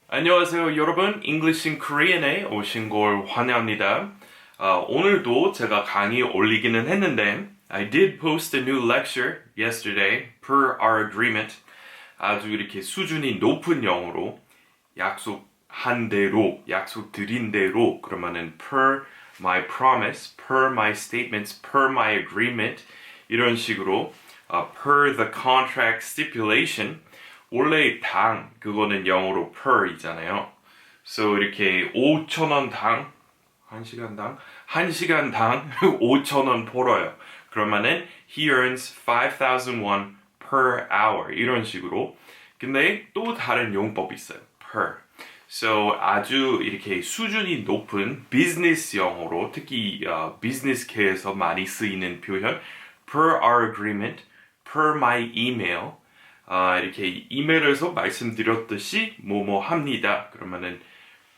안녕하세요 여러분, English in Korean에 오신 걸 환영합니다. 오늘도 제가 강의 올리기는 했는데 I did post a new lecture yesterday per our agreement. 아주 이렇게 수준이 높은 영어로 약속한 대로, 약속드린 대로 그러면은 per my promise, per my statements, per my agreement 이런 식으로 per the contract stipulation 원래 당 그거는 영어로 per이잖아요. So 이렇게 5,000원 당 1시간당 5,000원 벌어요. 그러면은 he earns 5,000 won per hour 이런 식으로. 근데 또 다른 용법이 있어요. per. So 아주 이렇게 수준이 높은 비즈니스 영어로 특히 비즈니스계에서 많이 쓰이는 표현 per our agreement, per my email 이렇게 이메일에서 말씀드렸듯이 뭐뭐 합니다. 그러면은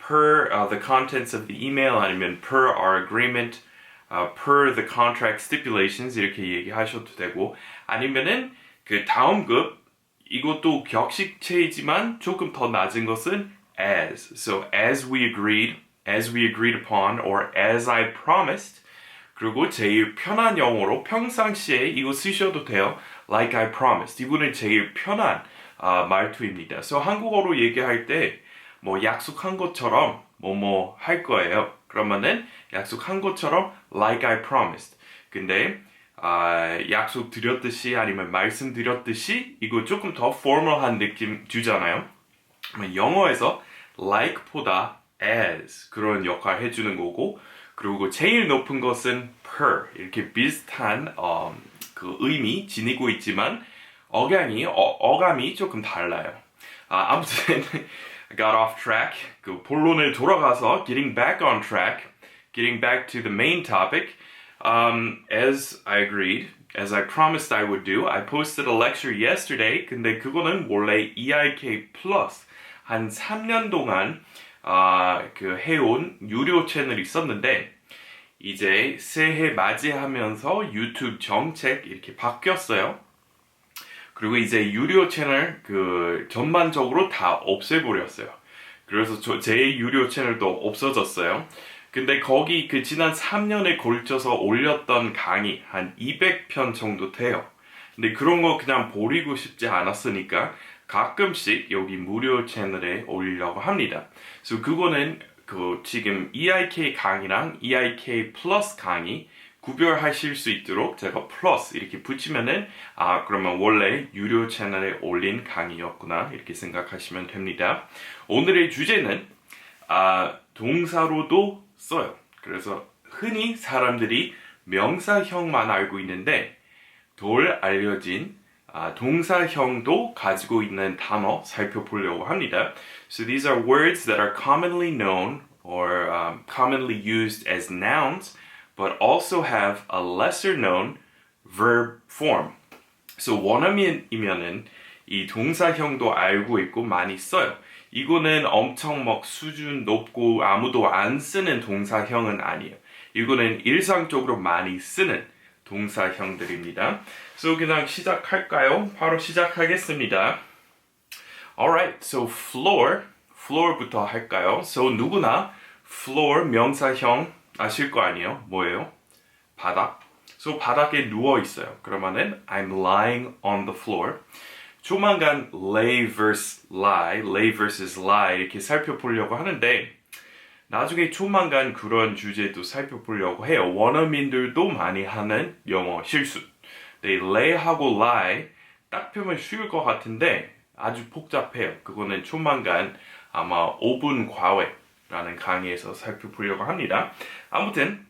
per the contents of the email 아니면 per our agreement, per the contract stipulations 이렇게 얘기하셔도 되고 아니면은 그 다음 급 이것도 격식체이지만 조금 더 낮은 것은 as. So as we agreed upon, or as I promised. 그리고 제일 편한 영어로 평상시에 이거 쓰셔도 돼요. Like I promised. 이거는 제일 편한 말투입니다. So 한국어로 얘기할 때 뭐 약속한 것처럼 뭐뭐 할 거예요. 그러면은 약속한 것처럼 like I promised. 근데 약속 드렸듯이 아니면 말씀드렸듯이 이거 조금 더 formal한 느낌 주잖아요. 영어에서 like보다 as 그런 역할 해주는 거고 그리고 제일 높은 것은 per 이렇게 비슷한 그 의미 지니고 있지만 어감이 조금 달라요. 아무튼 I got off track. 그 본론을 돌아가서 getting back on track, getting back to the main topic. As I agreed, as I promised I would do, I posted a lecture yesterday. 근데 그거는 원래 EIK Plus 한 3년 동안 그 해온 유료 채널이 있었는데 이제 새해 맞이하면서 유튜브 정책 이렇게 바뀌었어요. 그리고 이제 유료 채널 그 전반적으로 다 없애버렸어요. 그래서 제 유료 채널도 없어졌어요. 근데 거기 그 지난 3년에 걸쳐서 올렸던 강의 한 200편 정도 돼요. 근데 그런 거 그냥 버리고 싶지 않았으니까 가끔씩 여기 무료 채널에 올리려고 합니다. 그래서 그거는 그 지금 EIK 강의랑 EIK 플러스 강의 구별하실 수 있도록 제가 플러스 이렇게 붙이면은 그러면 원래 유료 채널에 올린 강의였구나 이렇게 생각하시면 됩니다. 오늘의 주제는 동사로도 써요. 그래서 흔히 사람들이 명사형만 알고 있는데 덜 알려진 동사형도 가지고 있는 단어 살펴보려고 합니다. So these are words that are commonly known or commonly used as nouns but also have a lesser known verb form. So 원어민이면은 이 동사형도 알고 있고 많이 써요. 이거는 엄청 막 수준 높고 아무도 안 쓰는 동사형은 아니에요. 이거는 일상적으로 많이 쓰는 동사형들입니다. So 그냥 시작할까요? 바로 시작하겠습니다. Alright, so floor부터 할까요? So 누구나 floor 명사형 아실 거 아니에요? 뭐예요? 바닥. So 바닥에 누워 있어요. 그러면은 I'm lying on the floor. 조만간 lay versus lie 이렇게 살펴보려고 하는데 나중에 조만간 그런 주제도 살펴보려고 해요. 원어민들도 많이 하는 영어 실수. 네, lay하고 lie 딱 펴면 쉬울 것 같은데 아주 복잡해요. 그거는 조만간 아마 5분 과외라는 강의에서 살펴보려고 합니다. 아무튼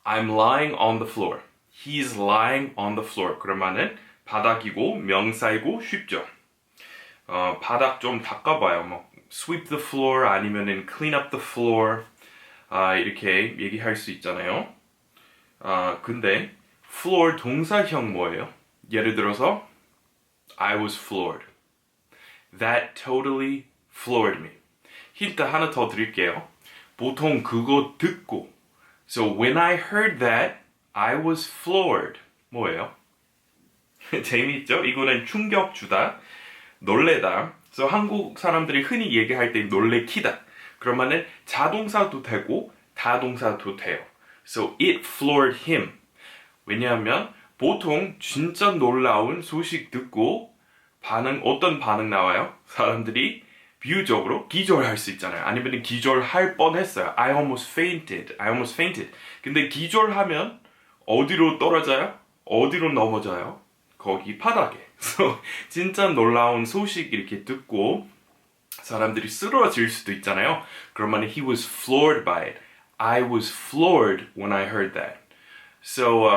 I'm lying on the floor. He's lying on the floor. 그러면은 바닥이고 명사이고 쉽죠. 바닥 좀 닦아봐요. 뭐 sweep the floor 아니면은 clean up the floor 이렇게 얘기할 수 있잖아요. 근데 floor 동사형 뭐예요? 예를 들어서 I was floored. That totally floored me. 힌트 하나 더 드릴게요. 보통 그거 듣고 So when I heard that, I was floored. 뭐예요? 재미있죠? 이거는 충격 주다, 놀래다, 그래서 한국 사람들이 흔히 얘기할 때 놀래키다. 그러면은 자동사도 되고 타동사도 돼요. So it floored him. 왜냐하면 보통 진짜 놀라운 소식 듣고 어떤 반응 나와요? 사람들이 비유적으로 기절할 수 있잖아요. 아니면 기절할 뻔했어요. I almost fainted. I almost fainted. 근데 기절하면 어디로 떨어져요? 어디로 넘어져요? 거기 바닥에. So, 진짜 놀라운 소식 이렇게 듣고 사람들이 쓰러질 수도 있잖아요. 그러면 he was floored by it. I was floored when I heard that. So,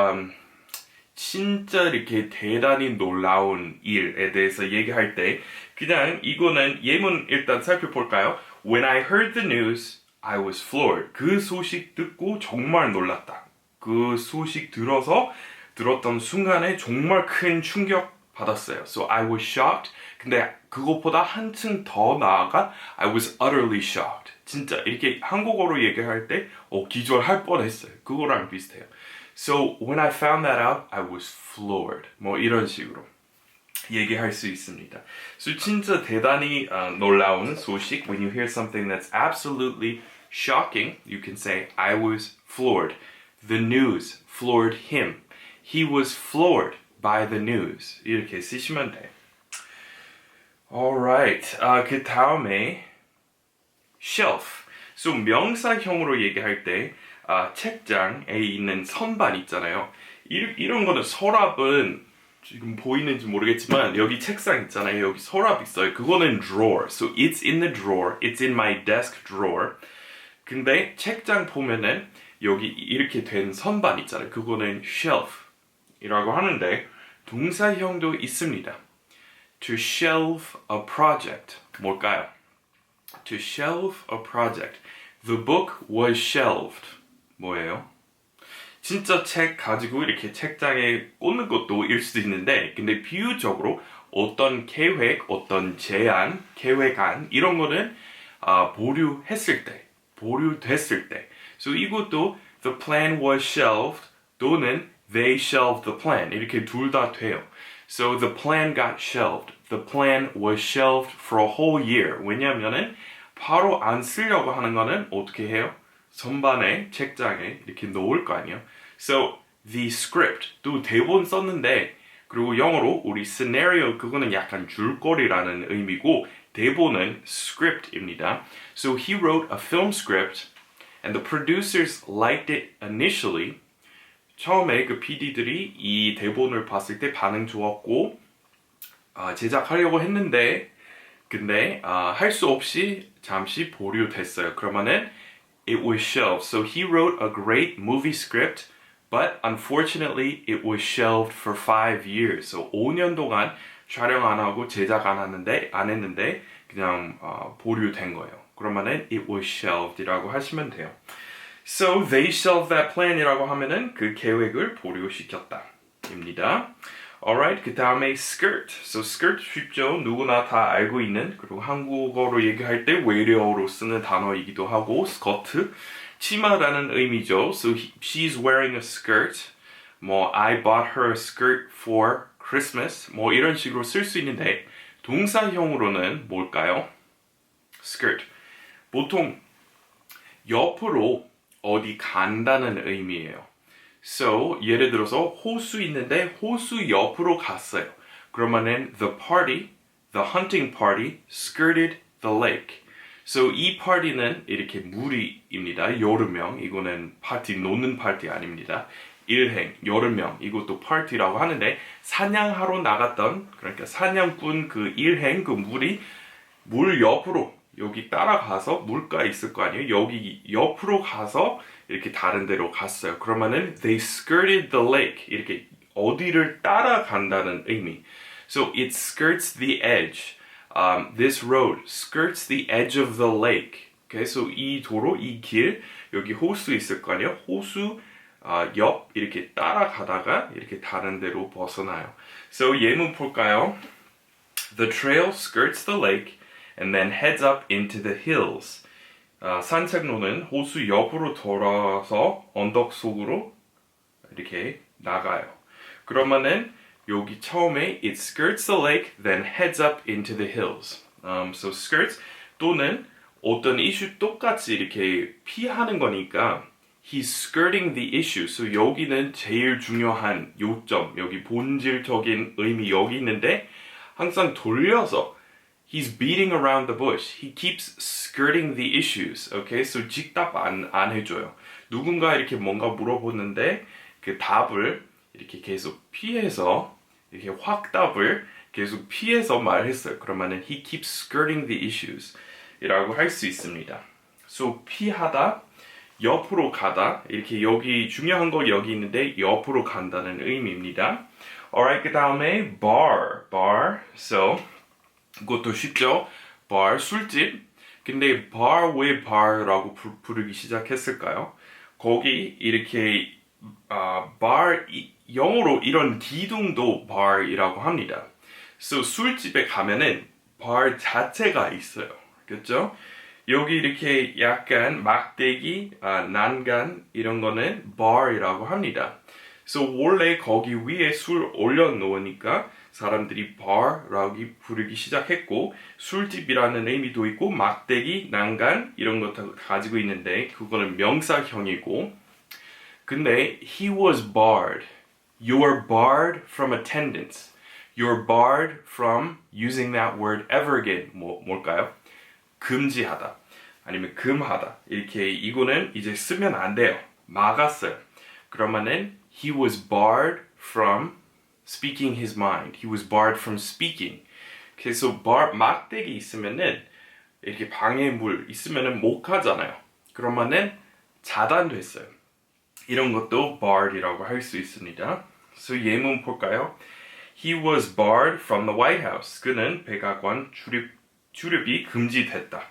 진짜 이렇게 대단히 놀라운 일에 대해서 얘기할 때 그냥 이거는 예문 일단 살펴볼까요? When I heard the news, I was floored. 그 소식 듣고 정말 놀랐다. 그 소식 들었던 순간에 정말 큰 충격 받았어요. So I was shocked. 근데 그것보다 한층 더 나아가 I was utterly shocked. 진짜 이렇게 한국어로 얘기할 때 기절할 뻔했어요. 그거랑 비슷해요. So when I found that out, I was floored. 뭐 이런 식으로 얘기할 수 있습니다. So 진짜 대단히 놀라운 소식. When you hear something that's absolutely shocking, you can say I was floored. The news floored him. He was floored by the news. 이렇게 쓰시면 돼요. Alright. 그 다음에 shelf. So 명사형으로 얘기할 때 책장에 있는 선반 있잖아요. 이런 거는 서랍은 지금 보이는지 모르겠지만 여기 책상 있잖아요. 여기 서랍 있어요. 그거는 drawer. So it's in the drawer. It's in my desk drawer. 근데 책장 보면은 여기 이렇게 된 선반 있잖아요. 그거는 shelf이라고 하는데 동사형도 있습니다. To shelve a project. 뭘까요? To shelve a project. The book was shelved. 뭐예요? 진짜 책 가지고 이렇게 책장에 꽂는 것도 일 수도 있는데 근데 비유적으로 어떤 계획, 어떤 제안, 계획안 이런 거는 보류됐을 때 So 이것도 the plan was shelved 또는 they shelved the plan 이렇게 둘 다 돼요. So the plan got shelved. The plan was shelved for a whole year. 왜냐하면은 바로 안 쓰려고 하는 거는 어떻게 해요? 선반에 책장에 이렇게 놓을 거 아니에요. So the script 또 대본 썼는데 그리고 영어로 우리 scenario 그거는 약간 줄거리라는 의미고 대본은 script입니다. So he wrote a film script and the producers liked it initially. 처음에 그 PD들이 이 대본을 봤을 때 반응 좋았고 제작하려고 했는데 근데 할 수 없이 잠시 보류됐어요. 그러면은 it was shelved. So he wrote a great movie script, but unfortunately it was shelved for 5 years. So 5년 동안 촬영 안 하고 제작 안 했는데 그냥 보류된 거예요. 그러면은 it was shelved이라고 하시면 돼요. So they shelved that plan이라고 하면은 그 계획을 보류시켰다입니다. Alright, 그 다음에 skirt. So skirt 쉽죠? 누구나 다 알고 있는 그리고 한국어로 얘기할 때 외래어로 쓰는 단어이기도 하고 스커트, 치마라는 의미죠. So she's wearing a skirt. 뭐 I bought her a skirt for Christmas. 뭐 이런 식으로 쓸 수 있는데 동사형으로는 뭘까요? skirt. 보통 옆으로 어디 간다는 의미예요. So, 예를 들어서 호수 있는데 호수 옆으로 갔어요. 그러면은 the hunting party skirted the lake. So, 이 파티는 이렇게 무리입니다. 여러 명. 이거는 파티, 노는 파티 아닙니다. 일행, 여러 명. 이것도 파티라고 하는데 사냥하러 나갔던 그러니까 사냥꾼 그 일행, 그 무리 물 옆으로 여기 따라가서 물가 있을 거 아니에요? 여기 옆으로 가서 이렇게 다른 데로 갔어요. 그러면은 they skirted the lake. 이렇게 어디를 따라간다는 의미. So it skirts the edge. This road skirts the edge of the lake. Okay, so 이 도로, 이 길, 여기 호수 있을 거 아니에요? 호수 옆 이렇게 따라가다가 이렇게 다른 데로 벗어나요. So 예문 볼까요? The trail skirts the lake and then heads up into the hills. 산책로는 호수 옆으로 돌아서 언덕 속으로 이렇게 나가요. 그러면은 여기 처음에 it skirts the lake, then heads up into the hills. So skirts 또는 어떤 이슈 똑같이 이렇게 피하는 거니까 he's skirting the issue. So 여기는 제일 중요한 요점, 여기 본질적인 의미 여기 있는데 항상 돌려서 he's beating around the bush. He keeps skirting the issues. Okay? So 직답 안 해줘요. 누군가 이렇게 뭔가 물어보는데 그 답을 이렇게 계속 피해서 이렇게 확답을 계속 피해서 말했어요. 그러면은 he keeps skirting the issues 이라고 할 수 있습니다. So 피하다, 옆으로 가다 이렇게 여기 중요한 거 여기 있는데 옆으로 간다는 의미입니다. Alright, 그 다음에 bar. So 이것도 쉽죠? bar, 술집. 근데 bar 왜 bar라고 부르기 시작했을까요? 거기 이렇게 bar 영어로 이런 기둥도 bar이라고 합니다. So 술집에 가면은 bar 자체가 있어요. 그렇죠? 여기 이렇게 약간 막대기, 난간 이런 거는 bar이라고 합니다. So 원래 거기 위에 술 올려놓으니까 사람들이 bar라고 부르기 시작했고 술집이라는 의미도 있고 막대기, 난간 이런 것도 가지고 있는데 그거는 명사형이고 근데 he was barred. You're barred from attendance. You're barred from using that word ever again. 뭘까요? 금지하다. 아니면 금하다. 이렇게 이거는 이제 쓰면 안 돼요. 막았어요. 그러면은 he was barred from speaking his mind. He was barred from speaking. 그래서 막대기 있으면은 이렇게 방해물 있으면은 못 가잖아요. 그러면은 차단됐어요. 이런 것도 barred이라고 할 수 있습니다. So 예문 볼까요? He was barred from the White House. 그는 백악관 출입이 금지됐다.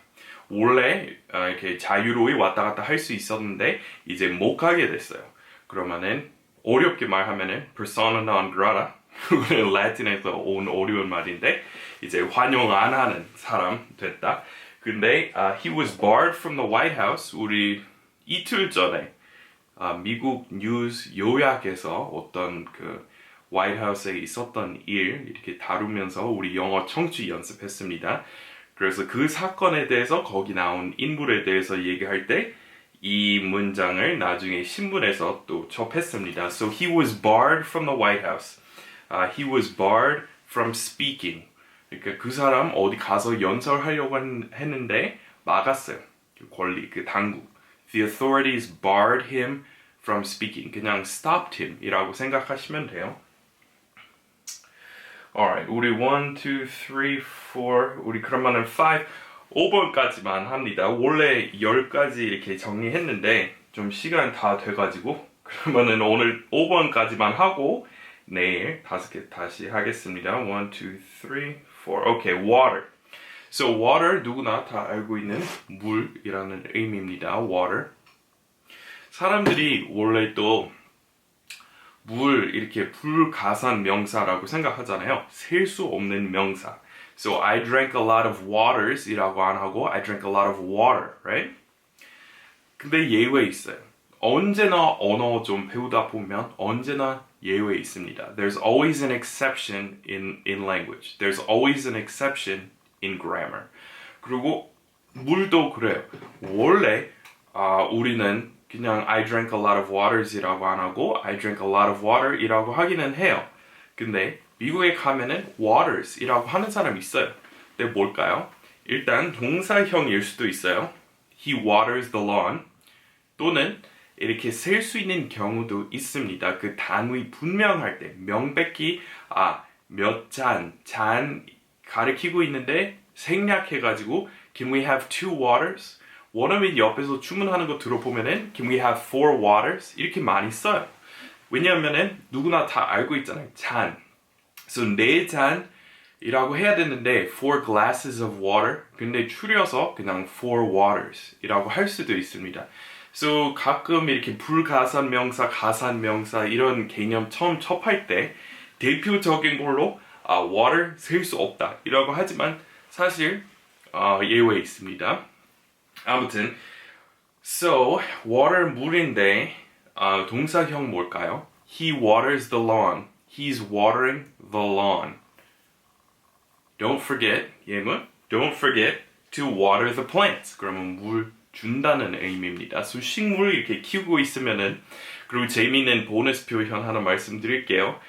원래 이렇게 자유로이 왔다 갔다 할 수 있었는데 이제 못 가게 됐어요. 그러면은 어렵게 말하면은 persona non grata. 그거는 라틴에서 온 어려운 말인데 이제 환영 안 하는 사람 됐다. 근데 he was barred from the White House. 우리 이틀 전에 미국 뉴스 요약에서 어떤 그 화이트하우스에 있었던 일 이렇게 다루면서 우리 영어 청취 연습했습니다. 그래서 그 사건에 대해서 거기 나온 인물에 대해서 얘기할 때 이 문장을 나중에 신문에서 또 접했습니다. So he was barred from the White House. He was barred from speaking. 그러니까 그 사람 어디 가서 연설하려고 했는데 막았어요. 그 권리, 그 당국. The authorities barred him from speaking. 그냥 stopped him 이라고 생각하시면 돼요. Alright, 우리 1, 2, 3, 4 우리 그러면은 5번까지만 합니다. 원래 10가지 이렇게 정리했는데 좀 시간 다 돼가지고 그러면은 오늘 5번까지만 하고 내일 5개 다시 하겠습니다. 1, 2, 3, 4 Okay, water. So water 누구나 다 알고 있는 물이라는 의미입니다. Water. 사람들이 원래 또 물 이렇게 불가산 명사라고 생각하잖아요. 셀 수 없는 명사. So I drank a lot of waters 이라고 안 하고 I drank a lot of water, right? 근데 예외 있어요. 언제나 언어 좀 배우다 보면 언제나 예외 있습니다. There's always an exception in language. There's always an exception in grammar. 그리고 물도 그래요. 원래 우리는 그냥 I drank a lot of waters 이라고 안 하고 I drank a lot of water 이라고 하기는 해요. 근데 미국에 가면은 waters 이라고 하는 사람이 있어요. 근데 뭘까요? 일단 동사형일 수도 있어요. He waters the lawn. 또는 이렇게 셀 수 있는 경우도 있습니다. 그 단위 분명할 때 명백히 몇 잔 가리키고 있는데 생략해가지고 Can we have 2 waters? 원어민 옆에서 주문하는 거 들어보면은 Can we have 4 waters? 이렇게 많이 써요. 왜냐하면은 누구나 다 알고 있잖아요. 잔. So 4잔이라고 해야 되는데 4 glasses of water. 근데 줄여서 그냥 4 waters 이라고 할 수도 있습니다. So 가끔 이렇게 불가산 명사, 가산 명사 이런 개념 처음 접할 때 대표적인 걸로 water 셀 수 없다 이라고 하지만 사실 예외 있습니다. 아무튼 so water 물인데 동사형 뭘까요? He waters the lawn. He's watering the lawn. Don't forget 예문 Don't forget to water the plants. 그러면 물 준다는 의미입니다. So 식물 이렇게 키우고 있으면은 그리고 재미있는 보너스 표현 하나 말씀드릴게요.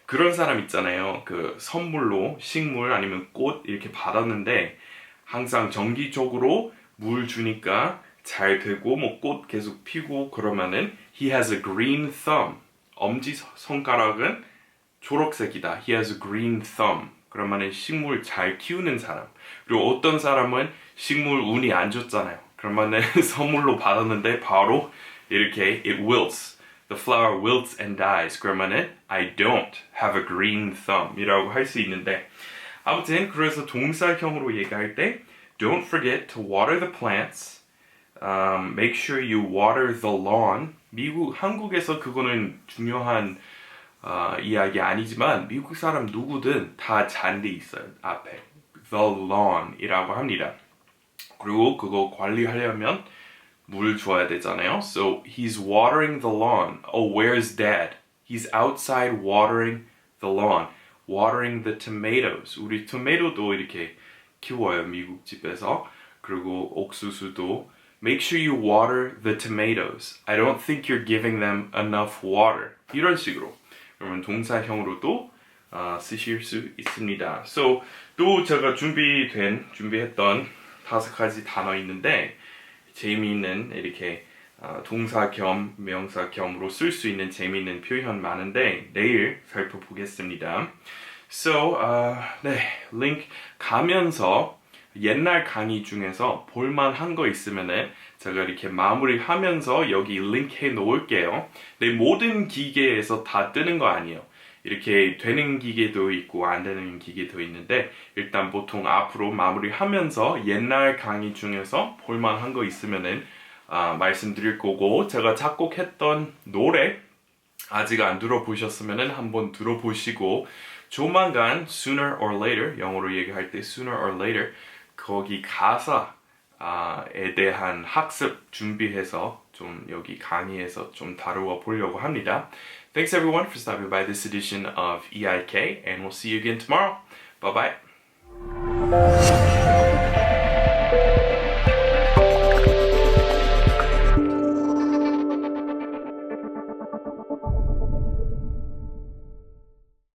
그런 사람 있잖아요. 그 선물로 식물 아니면 꽃 이렇게 받았는데 항상 정기적으로 물 주니까 잘 되고 뭐 꽃 계속 피고 그러면은 he has a green thumb. 엄지 손가락은 초록색이다. He has a green thumb. 그러면은 식물 잘 키우는 사람. 그리고 어떤 사람은 식물 운이 안 좋잖아요. 그러면은 선물로 받았는데 바로 이렇게 it wilts. The flower wilts and dies. 그러면은 I don't have a green thumb 이라고 할 수 있는데 아무튼 그래서 동사형으로 얘기할 때 don't forget to water the plants. Make sure you water the lawn. 한국에서 그거는 중요한 이야기 아니지만 미국 사람 누구든 다 잔디 있어요. 앞에 the lawn이라고 합니다. 그리고 그거 관리하려면 물 줘야 되잖아요. So he's watering the lawn. Oh, where's dad? He's outside watering the lawn. Watering the tomatoes. 우리 토마토도 이렇게 키워요. 미국 집에서. 그리고 옥수수도 Make sure you water the tomatoes. I don't think you're giving them enough water. 이런 식으로. 그러면 동사형으로도 쓰실 수 있습니다. So 또 제가 준비했던 5가지 단어 있는데 재미있는 이렇게 동사 겸 명사 겸으로 쓸 수 있는 재미있는 표현 많은데 내일 살펴보겠습니다. So 네 링크 가면서 옛날 강의 중에서 볼만한 거 있으면은 제가 이렇게 마무리하면서 여기 링크 해 놓을게요. 네, 모든 기계에서 다 뜨는 거 아니에요. 이렇게 되는 기계도 있고 안 되는 기계도 있는데 일단 보통 앞으로 마무리하면서 옛날 강의 중에서 볼만한 거 있으면은 말씀드릴 거고 제가 작곡했던 노래 아직 안 들어보셨으면은 한번 들어보시고 조만간 sooner or later 영어로 얘기할 때 sooner or later 거기 가사에 대한 학습 준비해서 좀 여기 강의에서 좀 다루어 보려고 합니다. Thanks everyone for stopping by this edition of EIK and we'll see you again tomorrow. Bye bye.